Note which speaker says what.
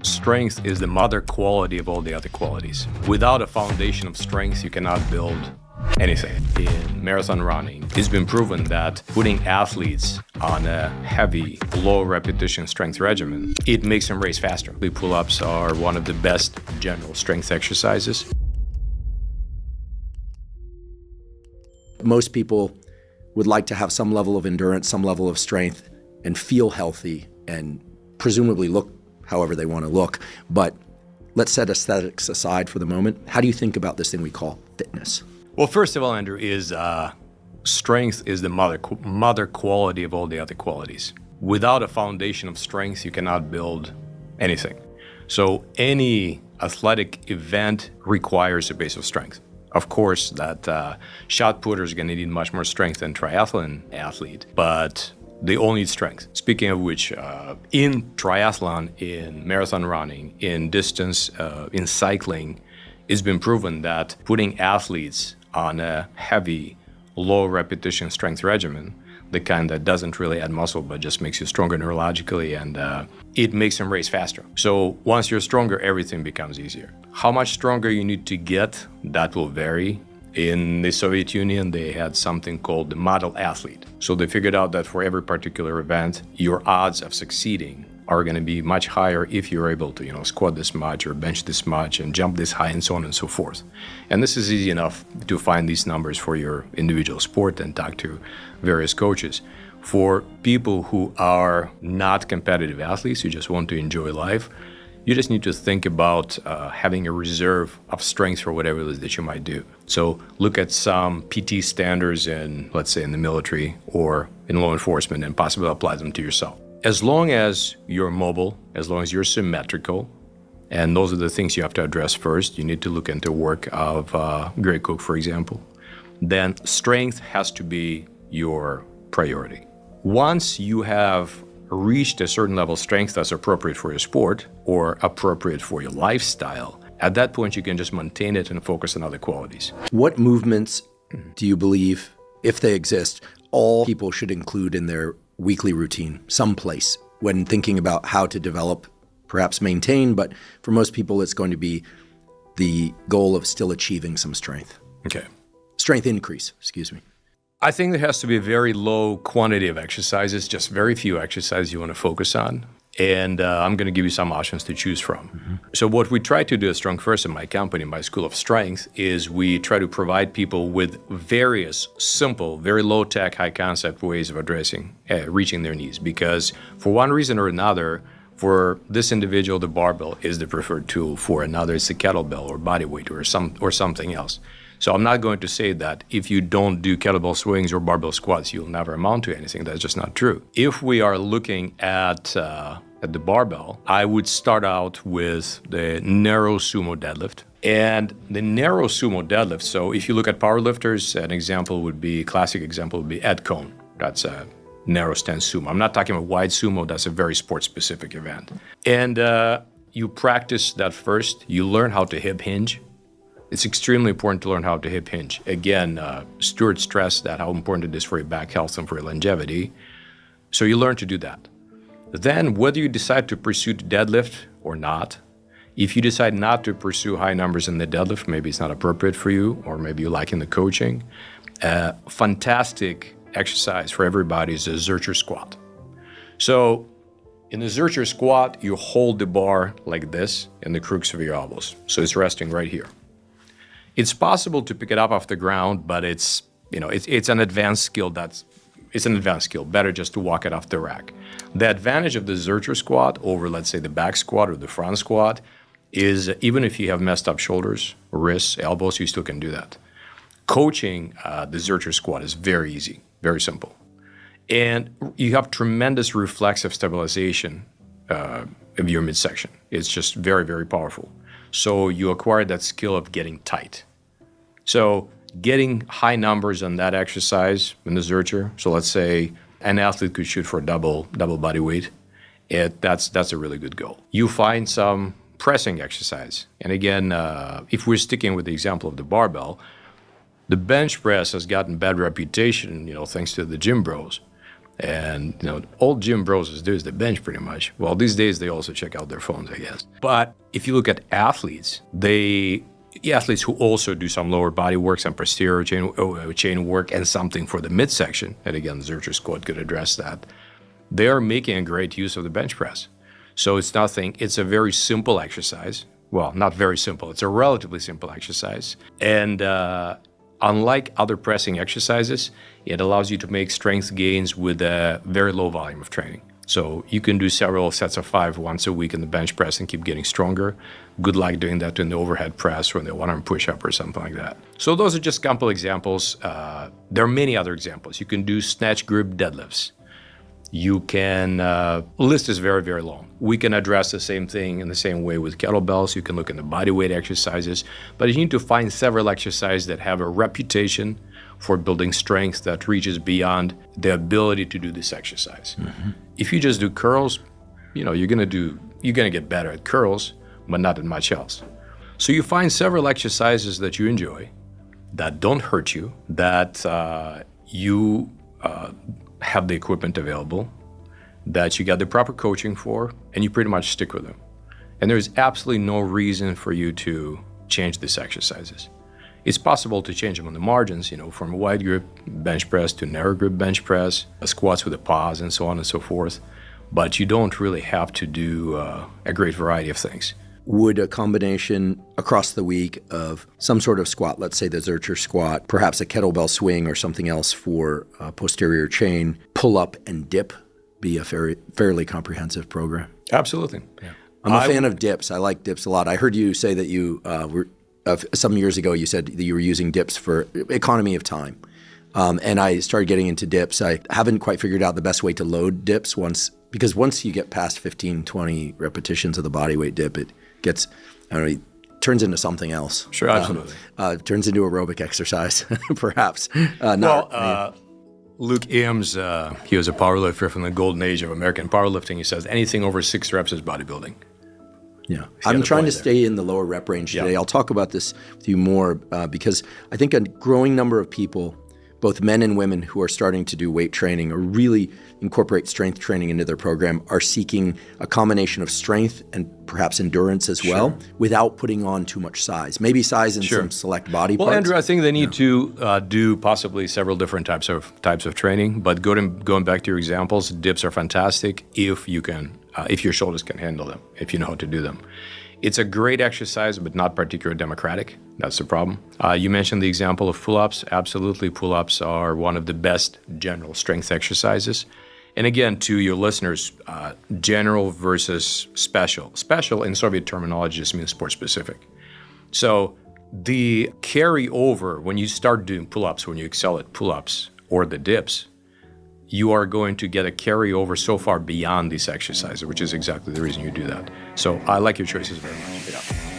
Speaker 1: Strength is the mother quality of all the other qualities. Without a foundation of strength, you cannot build anything. In marathon running, it's been proven that putting athletes on a heavy, low repetition strength regimen, it makes them race faster. The pull-ups are one of the best general strength exercises.
Speaker 2: Most people would like to have some level of endurance, some level of strength, and feel healthy and presumably look however they want to look. But let's set aesthetics aside for the moment. How do you think about this thing we call fitness?
Speaker 1: Well, first of all, Andrew, strength is the mother quality of all the other qualities. Without a foundation of strength, you cannot build anything. So any athletic event requires a base of strength. Of course, that shot putter is going to need much more strength than triathlon athlete, but they all need strength. Speaking of which, in triathlon, in marathon running, in distance, in cycling, it's been proven that putting athletes on a heavy, low repetition strength regimen, the kind that doesn't really add muscle but just makes you stronger neurologically, and it makes them race faster. So once you're stronger, everything becomes easier. How much stronger you need to get, that will vary. In the Soviet Union, they had something called the model athlete. So they figured out that for every particular event, your odds of succeeding are going to be much higher if you're able to, squat this much or bench this much and jump this high and so on and so forth. And this is easy enough to find these numbers for your individual sport and talk to various coaches. For people who are not competitive athletes, who just want to enjoy life, you just need to think about having a reserve of strength for whatever it is that you might do. So look at some PT standards in, let's say, in the military or in law enforcement and possibly apply them to yourself. As long as you're mobile, as long as you're symmetrical, and those are the things you have to address first, you need to look into work of Greg Cook, for example, then strength has to be your priority. Once you have reached a certain level of strength that's appropriate for your sport or appropriate for your lifestyle, at that point you can just maintain it and focus on other qualities.
Speaker 2: What movements do you believe, if they exist, all people should include in their weekly routine, someplace, when thinking about how to develop, perhaps maintain, but for most people it's going to be the goal of still achieving some strength?
Speaker 1: Okay.
Speaker 2: Strength increase, excuse me.
Speaker 1: I think there has to be a very low quantity of exercises, just very few exercises you want to focus on. And I'm going to give you some options to choose from. Mm-hmm. So what we try to do at Strong First in my company, my School of Strength, is we try to provide people with various simple, very low-tech, high-concept ways of addressing, reaching their needs. Because for one reason or another, for this individual, the barbell is the preferred tool. For another, it's the kettlebell or body weight or something else. So I'm not going to say that if you don't do kettlebell swings or barbell squats, you'll never amount to anything. That's just not true. If we are looking at the barbell, I would start out with the narrow sumo deadlift. And the narrow sumo deadlift, so if you look at powerlifters, classic example would be Ed Cohn. That's a narrow stance sumo. I'm not talking about wide sumo. That's a very sport-specific event. And you practice that first. You learn how to hip hinge. It's extremely important to learn how to hip hinge. Again, Stuart stressed that how important it is for your back health and for your longevity. So you learn to do that. Then whether you decide to pursue the deadlift or not, if you decide not to pursue high numbers in the deadlift, maybe it's not appropriate for you, or maybe you like in the coaching, fantastic exercise for everybody is a Zercher squat. So in the Zercher squat, you hold the bar like this in the crooks of your elbows. So it's resting right here. It's possible to pick it up off the ground, but it's an advanced skill. It's an advanced skill. Better just to walk it off the rack. The advantage of the Zercher squat over, let's say, the back squat or the front squat is even if you have messed up shoulders, wrists, elbows, you still can do that. Coaching the Zercher squat is very easy, very simple. And you have tremendous reflexive stabilization of your midsection. It's just very, very powerful. So you acquire that skill of getting tight. So getting high numbers on that exercise in the Zercher, so let's say an athlete could shoot for a double body weight, that's a really good goal. You find some pressing exercise. And again, if we're sticking with the example of the barbell, the bench press has gotten bad reputation, thanks to the gym bros. And all gym bros do is the bench pretty much. Well, these days they also check out their phones, I guess. But if you look at athletes, athletes who also do some lower body work, some posterior chain work, and something for the midsection, and again, the Zercher squat could address that, they are making a great use of the bench press. So it's a very simple exercise. Well, not very simple, it's a relatively simple exercise. And unlike other pressing exercises, it allows you to make strength gains with a very low volume of training. So you can do several sets of 5 once a week in the bench press and keep getting stronger. Good luck doing that in the overhead press or in the one-arm push-up or something like that. So those are just a couple examples. There are many other examples. You can do snatch grip deadlifts. You can, list is very, very long. We can address the same thing in the same way with kettlebells. You can look into body weight exercises, but you need to find several exercises that have a reputation for building strength that reaches beyond the ability to do this exercise. Mm-hmm. If you just do curls, you're gonna get better at curls, but not at much else. So you find several exercises that you enjoy, that don't hurt you, that you have the equipment available, that you got the proper coaching for, and you pretty much stick with them. And there's absolutely no reason for you to change these exercises. It's possible to change them on the margins, from a wide grip bench press to narrow grip bench press, squats with a pause, and so on and so forth. But you don't really have to do a great variety of things.
Speaker 2: Would a combination across the week of some sort of squat, let's say the Zercher squat, perhaps a kettlebell swing or something else for posterior chain, pull up and dip, be a fairly comprehensive program?
Speaker 1: Absolutely. Yeah.
Speaker 2: I'm a fan of dips. I like dips a lot. I heard you say that you were, some years ago, you said that you were using dips for economy of time. And I started getting into dips. I haven't quite figured out the best way to load dips because once you get past 15, 20 repetitions of the body weight dip, it gets, turns into something else.
Speaker 1: Sure, absolutely.
Speaker 2: Turns into aerobic exercise, perhaps.
Speaker 1: Luke Ames, he was a powerlifter from the golden age of American powerlifting. He says anything over 6 reps is bodybuilding.
Speaker 2: Yeah, I'm trying to stay in the lower rep range today. Yeah. I'll talk about this with you more because I think a growing number of people, both men and women who are starting to do weight training or really incorporate strength training into their program, are seeking a combination of strength and perhaps endurance as well, without putting on too much size. Maybe size in some select body parts.
Speaker 1: Well, Andrew, I think they need to do possibly several different types of training. But going back to your examples, dips are fantastic if you can, if your shoulders can handle them, if you know how to do them. It's a great exercise, but not particularly democratic. That's the problem. You mentioned the example of pull-ups. Absolutely, pull-ups are one of the best general strength exercises. And again, to your listeners, general versus special. Special in Soviet terminology just means sport-specific. So the carryover, when you start doing pull-ups, when you excel at pull-ups or the dips, you are going to get a carryover so far beyond these exercises, which is exactly the reason you do that. So I like your choices very much. Yeah.